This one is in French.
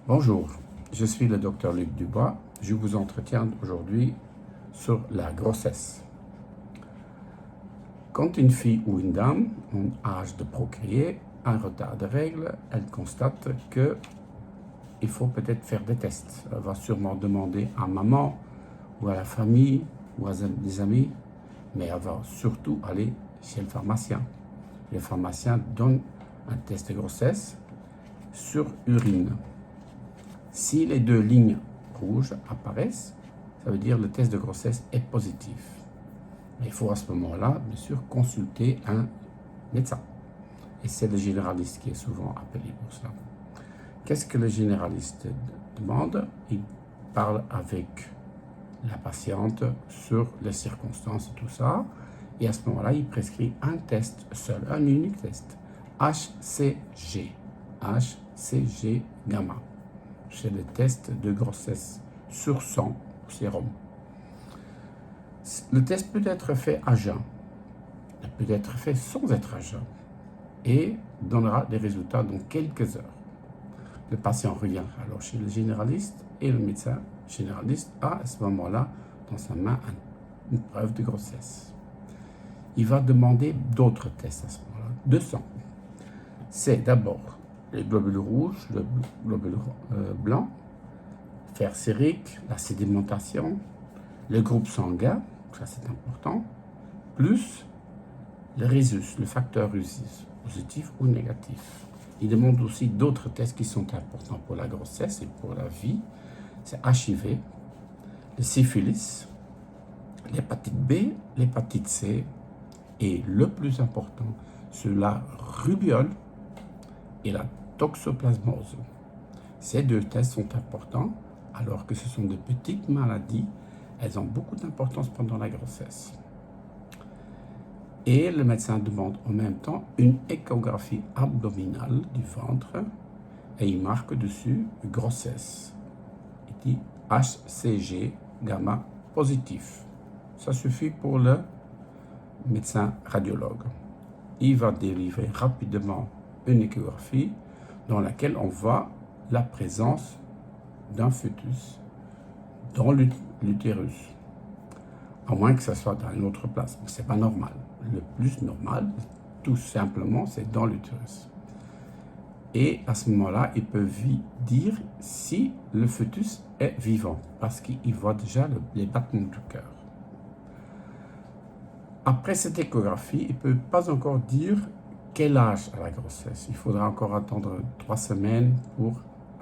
Bonjour, je suis le docteur Luc Dubois. Je vous entretiens aujourd'hui sur la grossesse. Quand une fille ou une dame en âge de procréer a un retard de règles, elle constate qu'il faut peut-être faire des tests. Elle va sûrement demander à maman ou à la famille ou à des amis, mais elle va surtout aller chez le pharmacien. Le pharmacien donne un test de grossesse sur urine. Si les deux lignes rouges apparaissent, ça veut dire que le test de grossesse est positif. Mais il faut à ce moment-là, bien sûr, consulter un médecin. Et c'est le généraliste qui est souvent appelé pour ça. Qu'est-ce que le généraliste demande? Il parle avec la patiente sur les circonstances et tout ça. Et à ce moment-là, il prescrit un test seul, un unique test. HCG. HCG gamma. C'est le test de grossesse sur sang ou sérum. Le test peut être fait à jeun, il peut être fait sans être à jeun et donnera des résultats dans quelques heures. Le patient revient alors chez le généraliste et le médecin généraliste a à ce moment-là dans sa main une preuve de grossesse. Il va demander d'autres tests à ce moment-là, de sang. C'est d'abord les globules rouges, le globule blanc, fer sérique, la sédimentation, le groupe sanguin, ça c'est important, plus le rhésus, le facteur rhésus, positif ou négatif. Il demande aussi d'autres tests qui sont importants pour la grossesse et pour la vie. C'est HIV, le syphilis, l'hépatite B, l'hépatite C et le plus important, c'est la rubéole et la toxoplasmose. Ces deux tests sont importants alors que ce sont de petites maladies. Elles ont beaucoup d'importance pendant la grossesse. Et le médecin demande en même temps une échographie abdominale du ventre et il marque dessus grossesse. Il dit HCG gamma positif. Ça suffit pour le médecin radiologue. Il va délivrer rapidement une échographie dans laquelle on voit la présence d'un fœtus dans l'utérus, à moins que ça soit dans une autre place, mais ce n'est pas normal. Le plus normal, tout simplement, c'est dans l'utérus. Et à ce moment-là, il peut dire si le fœtus est vivant, parce qu'il voit déjà les battements du cœur. Après cette échographie, il ne peut pas encore dire quel âge a la grossesse. Il faudra encore attendre 3 semaines pour